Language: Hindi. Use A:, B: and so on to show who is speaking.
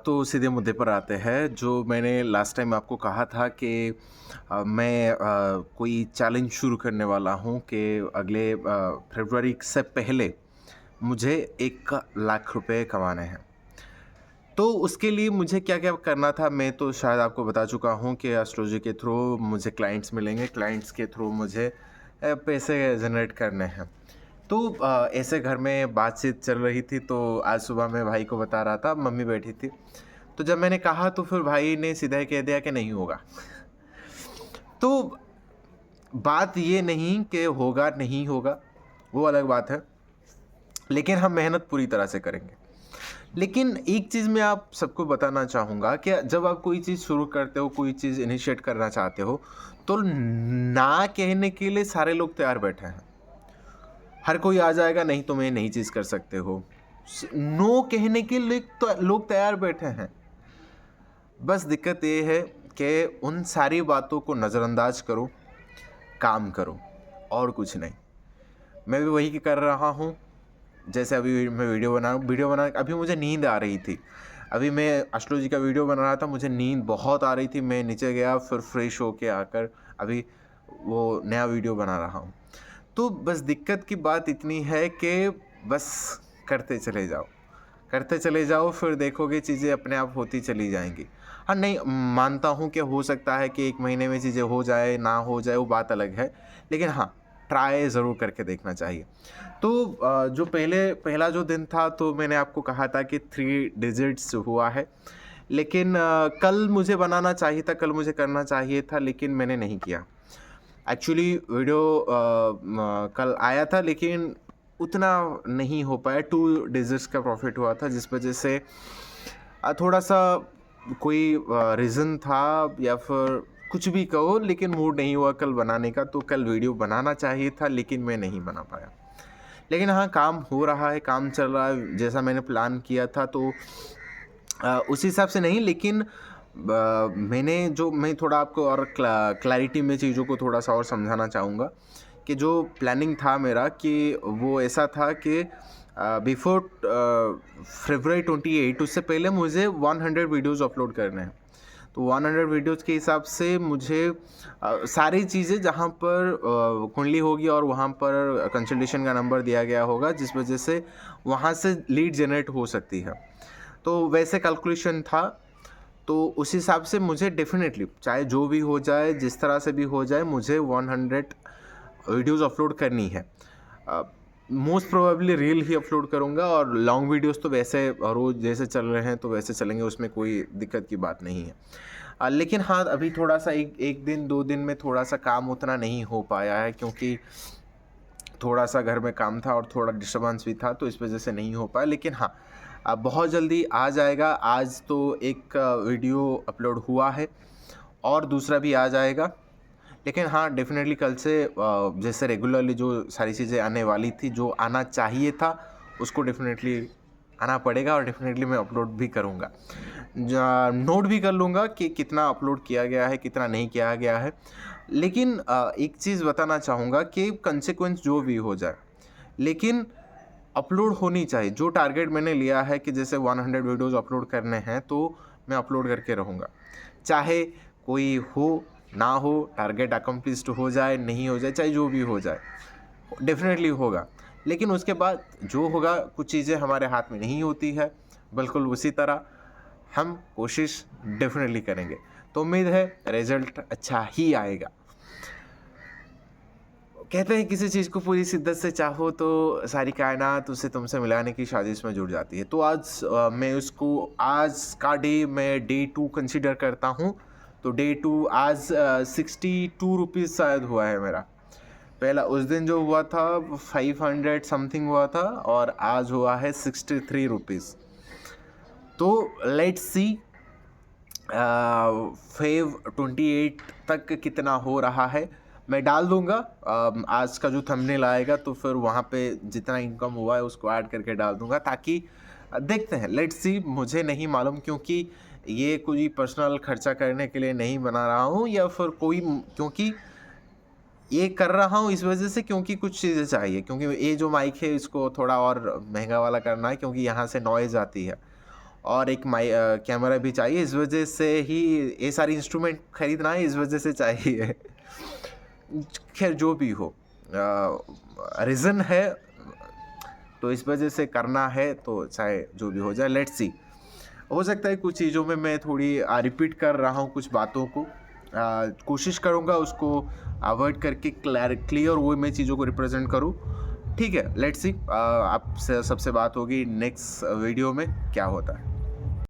A: तो सीधे मुद्दे पर आते हैं। जो मैंने लास्ट टाइम आपको कहा था कि मैं कोई चैलेंज शुरू करने वाला हूँ कि अगले फरवरी से पहले मुझे 1 लाख रुपए कमाने हैं। तो उसके लिए मुझे क्या-क्या करना था, मैं तो शायद आपको बता चुका हूँ कि एस्ट्रोलॉजी के थ्रू मुझे क्लाइंट्स मिलेंगे, क्लाइंट्स के थ्रू मुझे पैसे जनरेट करने हैं। तो ऐसे घर में बातचीत चल रही थी, तो आज सुबह मैं भाई को बता रहा था, मम्मी बैठी थी। तो जब मैंने कहा तो फिर भाई ने सीधा ही कह दिया कि नहीं होगा। तो बात ये नहीं कि होगा, नहीं होगा, वो अलग बात है। लेकिन हम मेहनत पूरी तरह से करेंगे। लेकिन एक चीज़ मैं आप सबको बताना चाहूँगा कि जब आप कोई चीज़ शुरू करते हो, कोई चीज़ इनिशिएट करना चाहते हो, तो ना कहने के लिए सारे लोग तैयार बैठे हैं। हर कोई आ जाएगा, नहीं तुम ये नई चीज़ कर सकते हो। नो कहने के लिए तो लोग तैयार बैठे हैं। बस दिक्कत ये है कि उन सारी बातों को नज़रअंदाज करो, काम करो और कुछ नहीं। मैं भी वही कर रहा हूँ। जैसे अभी मैं वीडियो बना अभी मुझे नींद आ रही थी। अभी मैं एस्ट्रोलॉजी का वीडियो बना रहा था, मुझे नींद बहुत आ रही थी। मैं नीचे गया, फिर फ्रेश होके आकर अभी वो नया वीडियो बना रहा हूँ। तो बस दिक्कत की बात इतनी है कि बस करते चले जाओ, करते चले जाओ, फिर देखोगे चीज़ें अपने आप होती चली जाएँगी। हाँ, नहीं मानता हूँ कि हो सकता है कि 1 महीने में चीज़ें हो जाए, ना हो जाए वो बात अलग है। लेकिन हाँ, ट्राई ज़रूर करके देखना चाहिए। तो जो पहला जो दिन था तो मैंने आपको कहा था कि 3 डिजिट्स हुआ है। लेकिन कल मुझे बनाना चाहिए था, कल मुझे करना चाहिए था, लेकिन मैंने नहीं किया। एक्चुअली वीडियो कल आया था, लेकिन उतना नहीं हो पाया। 2 डिजिट्स का प्रॉफ़िट हुआ था, जिस वजह से थोड़ा-सा कोई रीज़न था या फिर कुछ भी कहो, लेकिन मूड नहीं हुआ कल बनाने का। तो कल वीडियो बनाना चाहिए था, लेकिन मैं नहीं बना पाया। लेकिन हाँ, काम हो रहा है, काम चल रहा है जैसा मैंने प्लान किया था। तो उस हिसाब से नहीं, लेकिन मैं थोड़ा आपको और क्लैरिटी में चीज़ों को थोड़ा-सा और समझाना चाहूँगा कि जो प्लानिंग था मेरा कि वो ऐसा था कि बिफ़ोर फ़रवरी 28 उससे पहले मुझे 100 वीडियोज़ अपलोड करने हैं। तो 100 वीडियोज़ के हिसाब से मुझे सारी चीज़ें जहाँ पर कुंडली होगी और वहाँ पर कंसल्टेशन का नंबर दिया गया होगा, जिस वजह से वहाँ से लीड जनरेट हो सकती है। तो वैसे कैलकुलेशन था। तो उस हिसाब से मुझे डेफ़िनेटली चाहे जो भी हो जाए, जिस तरह से भी हो जाए, मुझे 100 वीडियोज़ अपलोड करनी है। मोस्ट प्रोबेबली रील ही अपलोड करूँगा और लॉन्ग वीडियोज़ तो वैसे रोज़ जैसे चल रहे हैं तो वैसे चलेंगे, उसमें कोई दिक्कत की बात नहीं है। लेकिन हाँ, अभी थोड़ा-सा 1 दिन 2 दिन में थोड़ा-सा काम उतना नहीं हो पाया है, क्योंकि थोड़ा-सा घर में काम था और थोड़ा डिस्टर्बेंस भी था, तो इस वजह से नहीं हो पाया। लेकिन हाँ, बहुत जल्दी आ जाएगा। आज तो एक वीडियो अपलोड हुआ है और दूसरा भी आ जाएगा। लेकिन हाँ, डेफ़िनेटली कल से जैसे रेगुलरली जो सारी चीज़ें आने वाली थी, जो आना चाहिए था, उसको डेफ़िनेटली आना पड़ेगा और डेफ़िनेटली मैं अपलोड भी करूँगा। नोट भी कर लूँगा कि कितना अपलोड किया गया है, कितना नहीं किया गया है। लेकिन एक चीज़ बताना चाहूँगा कि कंसेक्वेंस जो भी हो जाए, लेकिन अपलोड होनी चाहिए। जो टारगेट मैंने लिया है कि जैसे 100 वीडियोज़ अपलोड करने हैं, तो मैं अपलोड करके रहूँगा। चाहे कोई हो, ना हो, टारगेट अकम्प्लिश्ड हो जाए, नहीं हो जाए, चाहे जो भी हो जाए, डेफ़िनेटली होगा। लेकिन उसके बाद जो होगा, कुछ चीज़ें हमारे हाथ में नहीं होती है, बिल्कुल उसी तरह हम कोशिश डेफ़िनेटली करेंगे। तो उम्मीद है रिज़ल्ट अच्छा ही आएगा। कहते हैं किसी चीज़ को पूरी शिद्दत से चाहो तो सारी कायनात उसे तुमसे मिलाने की साजिश में जुट जाती है। तो आज मैं उसको आज का डे मैं डे 2 कंसीडर करता हूँ। तो डे 2 आज 62 रुपीज़ शायद हुआ है मेरा। पहला उस दिन जो हुआ था 500 समथिंग हुआ था और आज हुआ है 63 रुपीज़। तो लेट्स सी फेव 28 तक कितना हो रहा है, मैं डाल दूँगा। आज का जो थंबनेल आएगा तो फिर वहाँ पे जितना इनकम हुआ है उसको ऐड करके डाल दूँगा, ताकि देखते हैं, लेट्स सी। मुझे नहीं मालूम, क्योंकि ये कोई पर्सनल खर्चा करने के लिए नहीं बना रहा हूँ या फिर क्योंकि ये कर रहा हूँ इस वजह से, क्योंकि कुछ चीज़ें चाहिए, क्योंकि ये जो माइक है इसको थोड़ा और महंगा वाला करना है, क्योंकि यहाँ से नॉइज़ आती है। और एक कैमरा भी चाहिए। इस वजह से ही ये सारी इंस्ट्रूमेंट खरीदना है, इस वजह से चाहिए। खैर जो भी हो, रीज़न है तो इस वजह से करना है, तो चाहे जो भी हो जाए, लेट्स सी। हो सकता है कुछ चीज़ों में मैं थोड़ी रिपीट कर रहा हूँ कुछ बातों को, कोशिश करूँगा उसको अवॉइड करके क्लियर वे में चीज़ों को रिप्रेजेंट करूँ। ठीक है, लेट्स सी। आपसे सबसे बात होगी नेक्स्ट वीडियो में, क्या होता है।